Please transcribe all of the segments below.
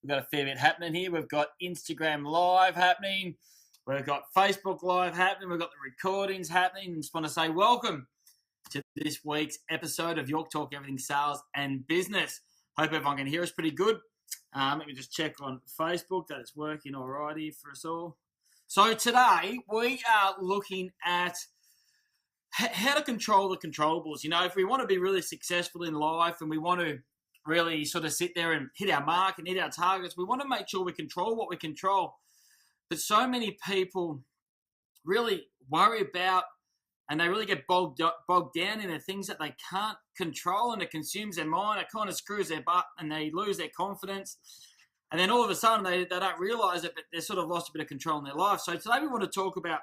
We've got a fair bit happening here. We've got Instagram Live happening. We've got Facebook Live happening. We've got the recordings happening. And just want to say welcome to this week's episode of York Talk Everything Sales and Business. Hope everyone can hear us pretty good. Let me just check on Facebook that it's working alrighty for us all. So today we are looking at how to control the controllables. You know, if we want to be really successful in life and we want to really sort of sit there and hit our mark and hit our targets, we want to make sure we control what we control. But so many people really worry about and they really get bogged down in the things that they can't control, and it consumes their mind. It kind of screws their butt and they lose their confidence. And then all of a sudden they don't realize it, but they're sort of lost a bit of control in their life. So today we want to talk about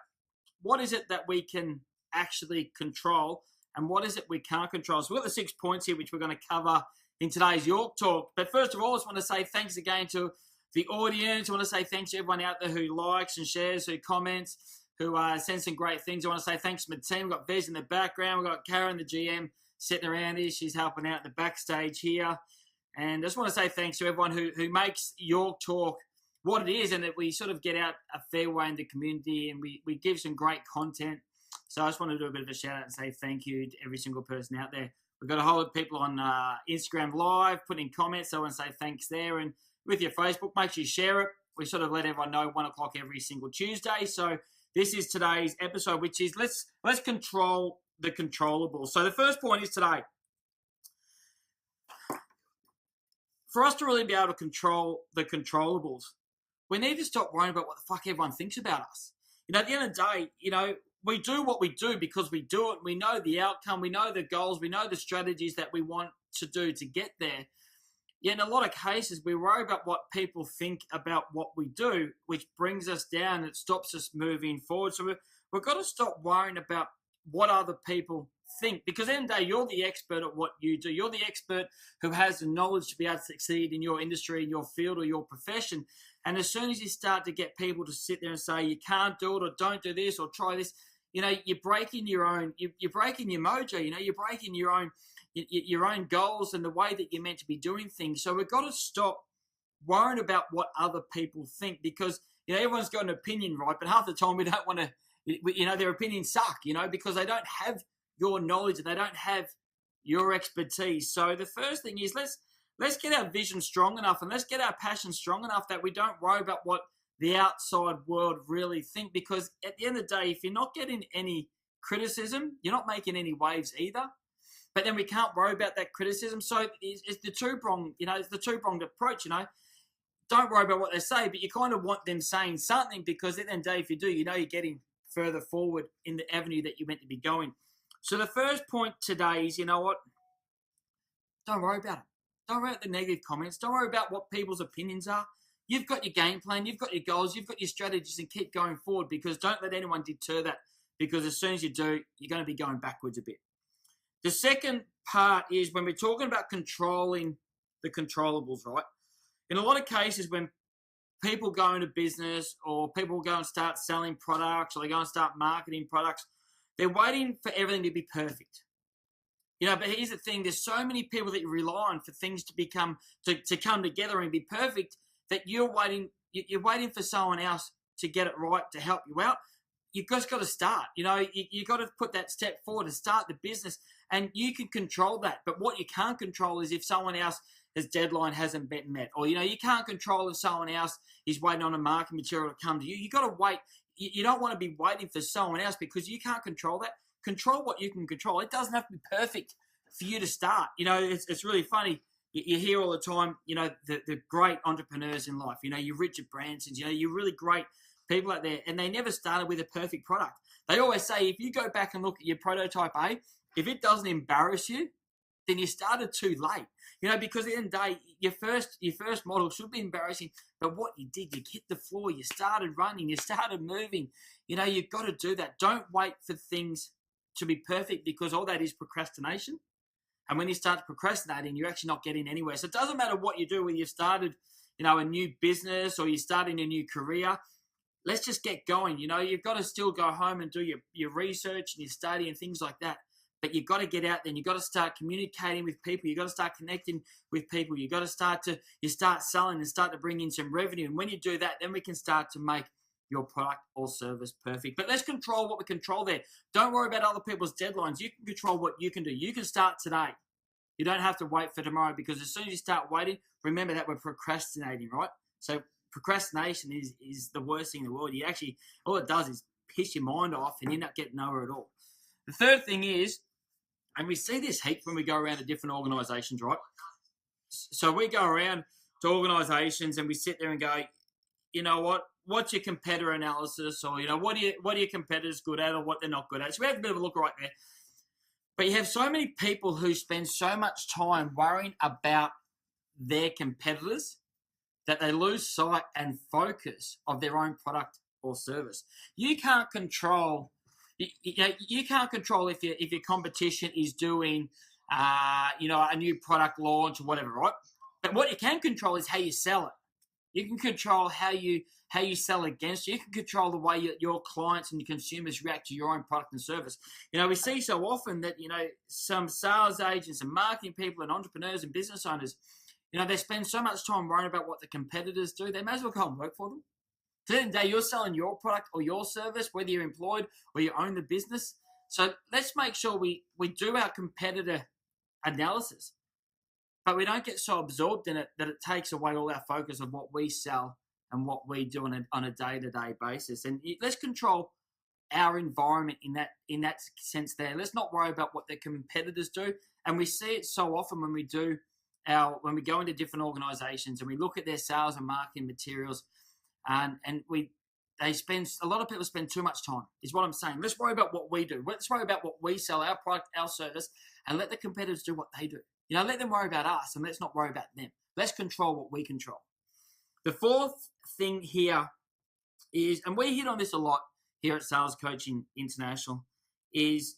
what is it that we can actually control and what is it we can't control. So we've got the 6 points here which we're going to cover in today's York Talk. But first of all, I just want to say thanks again to the audience. I want to say thanks to everyone out there who likes and shares, who comments, who sends some great things. I want to say thanks to my team. We've got Vez in the background. We've got Karen, the GM, sitting around here. She's helping out in the backstage here. And I just want to say thanks to everyone who makes York Talk what it is, and that we sort of get out a fair way in the community and we give some great content. So I just want to do a bit of a shout out and say thank you to every single person out there. We've got a whole lot of people on Instagram Live putting comments, so I want to say thanks there. And with your Facebook, make sure you share it. We sort of let everyone know 1 o'clock every single Tuesday. So this is today's episode, which is let's control the controllables. So the first point is today, for us to really be able to control the controllables, we need to stop worrying about what the fuck everyone thinks about us. You know, at the end of the day, you know, we do what we do because we do it. We know the outcome. We know the goals. We know the strategies that we want to do to get there. Yet in a lot of cases, we worry about what people think about what we do, which brings us down. It stops us moving forward. So we've got to stop worrying about what other people think, because at the end of the day, you're the expert at what you do. You're the expert who has the knowledge to be able to succeed in your industry, in your field, or your profession. And as soon as you start to get people to sit there and say you can't do it or don't do this or try this, you know, you're breaking your own, you're breaking your mojo. You know, you're breaking your own goals and the way that you're meant to be doing things. So we've got to stop worrying about what other people think, because, you know, everyone's got an opinion, right? But half the time we don't want to, you know, their opinions suck, you know, because they don't have your knowledge and they don't have your expertise. So the first thing is let's get our vision strong enough and let's get our passion strong enough that we don't worry about what the outside world really think, because at the end of the day, if you're not getting any criticism, you're not making any waves either. But then we can't worry about that criticism. So it's the two-pronged, you know, it's the two-pronged approach, you know. Don't worry about what they say, but you kind of want them saying something, because at the end of the day, if you do, you know you're getting further forward in the avenue that you're meant to be going. So the first point today is, you know what? Don't worry about it. Don't worry about the negative comments. Don't worry about what people's opinions are. You've got your game plan, you've got your goals, you've got your strategies, and keep going forward, because don't let anyone deter that, because as soon as you do, you're going to be going backwards a bit. The second part is when we're talking about controlling the controllables, right? In a lot of cases, when people go into business or people go and start selling products or they go and start marketing products, they're waiting for everything to be perfect. You know, but here's the thing, there's so many people that you rely on for things to come together and be perfect, that you're waiting for someone else to get it right to help you out. You've just got to start. You know, you got to put that step forward to start the business, and you can control that. But what you can't control is if someone else's deadline hasn't been met, or, you know, you can't control if someone else is waiting on a marketing material to come to you. You got to wait. You don't want to be waiting for someone else, because you can't control that. Control what you can control. It doesn't have to be perfect for you to start. You know, it's really funny. You hear all the time, you know, the great entrepreneurs in life, you know, your Richard Bransons, you know, you're really great people out there, and they never started with a perfect product. They always say, if you go back and look at your prototype A, if it doesn't embarrass you, then you started too late. You know, because at the end of the day, your first model should be embarrassing, but what you did, you hit the floor, you started running, you started moving. You know, you've got to do that. Don't wait for things to be perfect, because all that is procrastination. And when you start procrastinating, you're actually not getting anywhere. So it doesn't matter what you do, whether you've started, you know, a new business or you're starting a new career. Let's just get going. You know, you've got to still go home and do your research and your study and things like that. But you've got to get out there and you've got to start communicating with people. You've got to start connecting with people. You've got to start selling and start to bring in some revenue. And when you do that, then we can start to make your product or service perfect. But let's control what we control there. Don't worry about other people's deadlines. You can control what you can do. You can start today. You don't have to wait for tomorrow, because as soon as you start waiting, remember that we're procrastinating, right? So procrastination is the worst thing in the world. All it does is piss your mind off and you end up getting nowhere at all. The third thing is, and we see this heap when we go around to different organisations, right? So we go around to organisations and we sit there and go, you know what? What's your competitor analysis? Or, what are your competitors good at or what they're not good at? So we have a bit of a look right there. But you have so many people who spend so much time worrying about their competitors that they lose sight and focus of their own product or service. You can't control... You can't control if your competition is doing, a new product launch or whatever, right? But what you can control is how you sell it. You can control how you sell against you. You can control the way your clients and your consumers react to your own product and service. We see so often that, some sales agents and marketing people and entrepreneurs and business owners, they spend so much time worrying about what the competitors do. They may as well go and work for them. So at the end of the day, you're selling your product or your service, whether you're employed or you own the business. So let's make sure we do our competitor analysis, but we don't get so absorbed in it that it takes away all our focus of what we sell and what we do on a day-to-day basis. And let's control our environment in that sense there. Let's not worry about what the competitors do. And we see it so often when we go into different organizations and we look at their sales and marketing materials. And a lot of people spend too much time, is what I'm saying. Let's worry about what we do. Let's worry about what we sell, our product, our service, and let the competitors do what they do. Let them worry about us and let's not worry about them. Let's control what we control. The fourth thing here is, and we hit on this a lot here at Sales Coaching International, is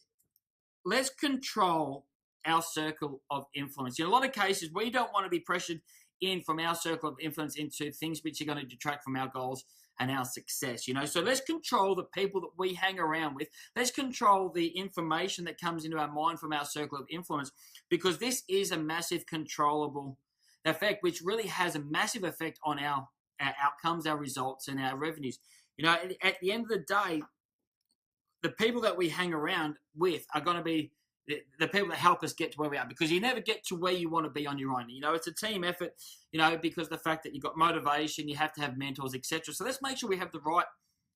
let's control our circle of influence. In a lot of cases, we don't want to be pressured in from our circle of influence into things which are going to detract from our goals and our success, So let's control the people that we hang around with. Let's control the information that comes into our mind from our circle of influence, because this is a massive controllable effect, which really has a massive effect on our outcomes, our results, and our revenues. At the end of the day, the people that we hang around with are going to be the people that help us get to where we are, because you never get to where you want to be on your own. It's a team effort, because the fact that you've got motivation, you have to have mentors, etc. So let's make sure we have the right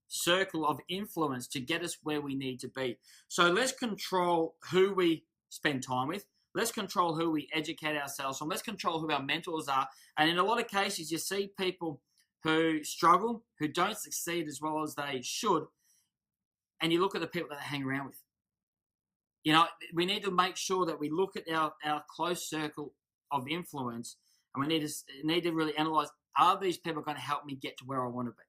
circle of influence to get us where we need to be. So let's control who we spend time with. Let's control who we educate ourselves from. Let's control who our mentors are. And in a lot of cases, you see people who struggle, who don't succeed as well as they should, and you look at the people that they hang around with. We need to make sure that we look at our close circle of influence, and we need to really analyze, are these people going to help me get to where I want to be?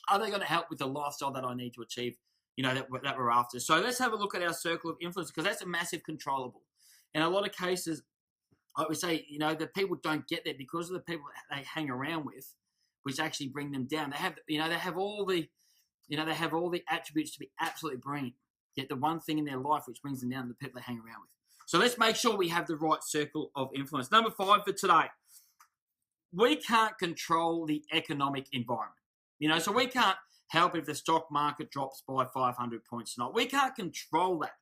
Are they going to help with the lifestyle that I need to achieve, that we're after? So let's have a look at our circle of influence, because that's a massive controllable. In a lot of cases, I would say, the people don't get there because of the people that they hang around with, which actually bring them down. They have all the attributes to be absolutely brilliant. Yet the one thing in their life which brings them down, the people they hang around with. So let's make sure we have the right circle of influence. Number 5 for today. We can't control the economic environment. So we can't help if the stock market drops by 500 points tonight. We can't control that.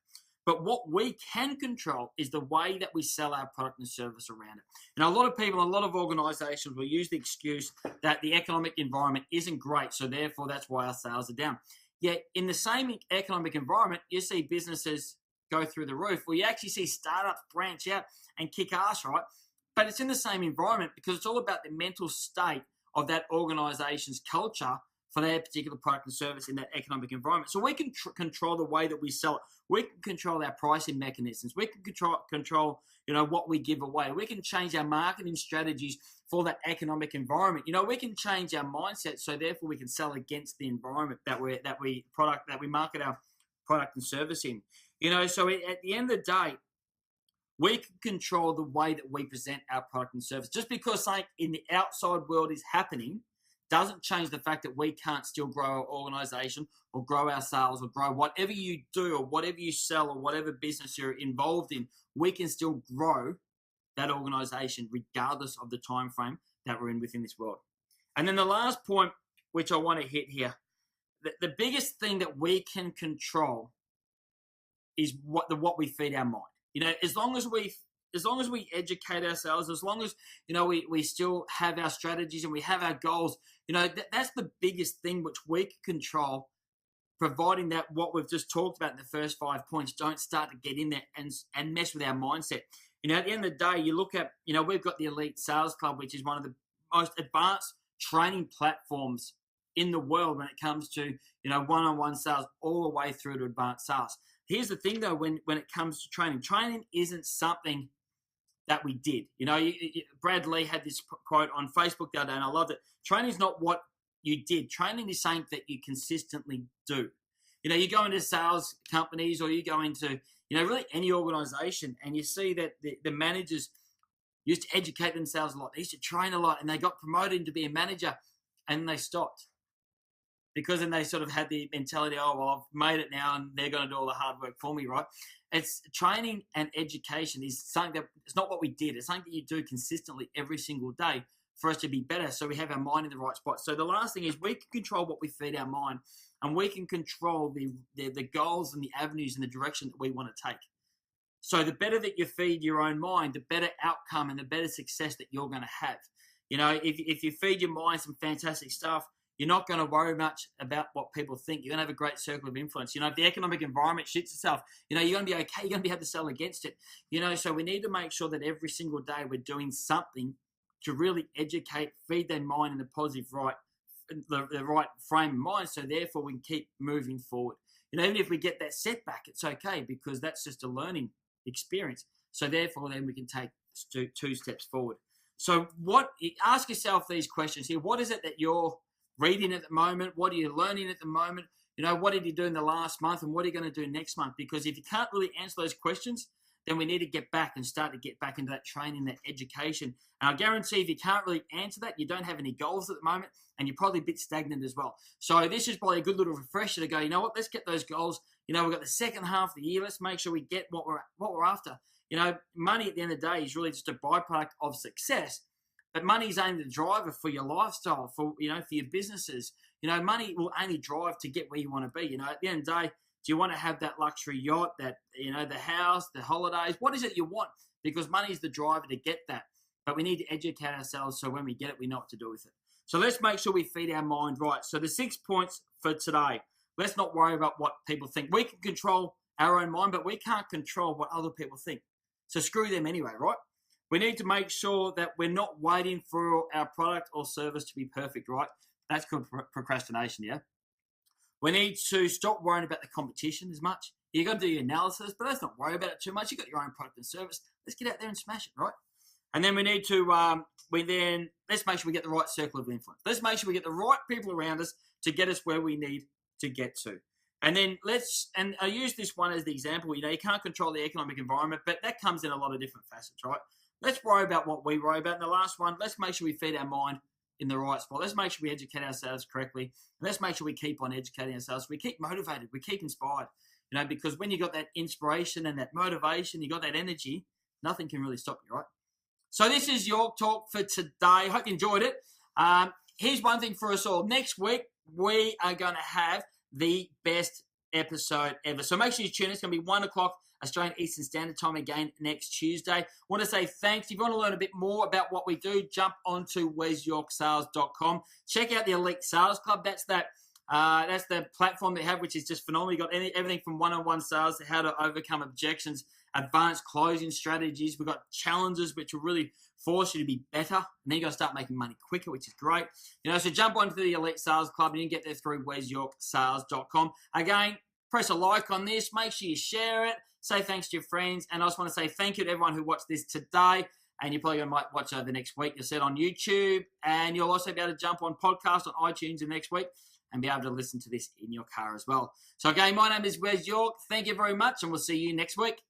But what we can control is the way that we sell our product and service around it. And a lot of people, a lot of organizations will use the excuse that the economic environment isn't great, so therefore that's why our sales are down. Yet in the same economic environment, you see businesses go through the roof, where you actually see startups branch out and kick ass, right? But it's in the same environment because it's all about the mental state of that organization's culture for their particular product and service in that economic environment. So we can control the way that we sell it. We can control our pricing mechanisms. We can control what we give away. We can change our marketing strategies for that economic environment. We can change our mindset, so therefore we can sell against the environment that we market our product and service in. So at the end of the day, we can control the way that we present our product and service. Just because something in the outside world is happening doesn't change the fact that we can't still grow our organization or grow our sales or grow whatever you do or whatever you sell or whatever business you're involved in. We can still grow that organization regardless of the time frame that we're in within this world. And then the last point, which I want to hit here, the biggest thing that we can control is what we feed our mind. As long as we educate ourselves, as long as we still have our strategies and we have our goals, that's the biggest thing which we can control, providing that what we've just talked about in the first 5 points don't start to get in there and mess with our mindset. At the end of the day, you look at, we've got the Elite Sales Club, which is one of the most advanced training platforms in the world when it comes to, one-on-one sales all the way through to advanced sales. Here's the thing, though, when it comes to training isn't something that we did. Brad Lee had this quote on Facebook the other day, and I loved it. Training is not what you did. Training is something that you consistently do. You go into sales companies or you go into, really any organization, and you see that the managers used to educate themselves a lot. They used to train a lot, and they got promoted to be a manager, and they stopped. Because then they sort of had the mentality, oh, well, I've made it now and they're going to do all the hard work for me, right? It's training and education is something that it's not what we did. It's something that you do consistently every single day for us to be better, so we have our mind in the right spot. So the last thing is we can control what we feed our mind, and we can control the goals and the avenues and the direction that we want to take. So the better that you feed your own mind, the better outcome and the better success that you're going to have. If you feed your mind some fantastic stuff, you're not going to worry much about what people think. You're going to have a great circle of influence. If the economic environment shits itself, you're going to be okay. You're going to be able to sell against it. So we need to make sure that every single day we're doing something to really educate, feed their mind in the positive the right frame of mind. So therefore we can keep moving forward. Even if we get that setback, it's okay because that's just a learning experience. So therefore then we can take two steps forward. So ask yourself these questions here. What is it that you're reading at the moment? What are you learning at the moment? What did you do in the last month, and what are you going to do next month? Because if you can't really answer those questions, then we need to get back and start to get back into that training, that education. And I guarantee if you can't really answer that, you don't have any goals at the moment, and you're probably a bit stagnant as well. So this is probably a good little refresher to go, let's get those goals. We've got the second half of the year. Let's make sure we get what we're after. Money at the end of the day is really just a byproduct of success. But money is only the driver for your lifestyle, for your businesses. Money will only drive to get where you want to be. At the end of the day, do you want to have that luxury yacht, that the house, the holidays? What is it you want? Because money is the driver to get that. But we need to educate ourselves so when we get it, we know what to do with it. So let's make sure we feed our mind right. So the 6 points for today. Let's not worry about what people think. We can control our own mind, but we can't control what other people think. So screw them anyway, right? We need to make sure that we're not waiting for our product or service to be perfect, right? That's called procrastination, yeah? We need to stop worrying about the competition as much. You've got to do your analysis, but let's not worry about it too much. You've got your own product and service. Let's get out there and smash it, right? And then we need to, let's make sure we get the right circle of influence. Let's make sure we get the right people around us to get us where we need to get to. And then and I use this one as the example, you can't control the economic environment, but that comes in a lot of different facets, right? Let's worry about what we worry about. And the last one, let's make sure we feed our mind in the right spot. Let's make sure we educate ourselves correctly. And let's make sure we keep on educating ourselves. We keep motivated. We keep inspired. Because when you got that inspiration and that motivation, you got that energy, nothing can really stop you, right? So this is York Talk for today. Hope you enjoyed it. Here's one thing for us all. Next week, we are going to have the best episode ever. So make sure you tune in. It's going to be 1 o'clock Australian Eastern Standard Time again next Tuesday. I want to say thanks. If you want to learn a bit more about what we do, jump onto wesyorksales.com. Check out the Elite Sales Club. That's the platform they have, which is just phenomenal. You've got everything from one-on-one sales to how to overcome objections, advanced closing strategies. We've got challenges which will really force you to be better. And then you've got to start making money quicker, which is great. So jump onto the Elite Sales Club and you can get there through wesyorksales.com. Again, press a like on this. Make sure you share it. Say thanks to your friends. And I just want to say thank you to everyone who watched this today. And you're probably going to might watch over the next week. You'll see it on YouTube. And you'll also be able to jump on podcast on iTunes the next week and be able to listen to this in your car as well. So again, my name is Wes York. Thank you very much. And we'll see you next week.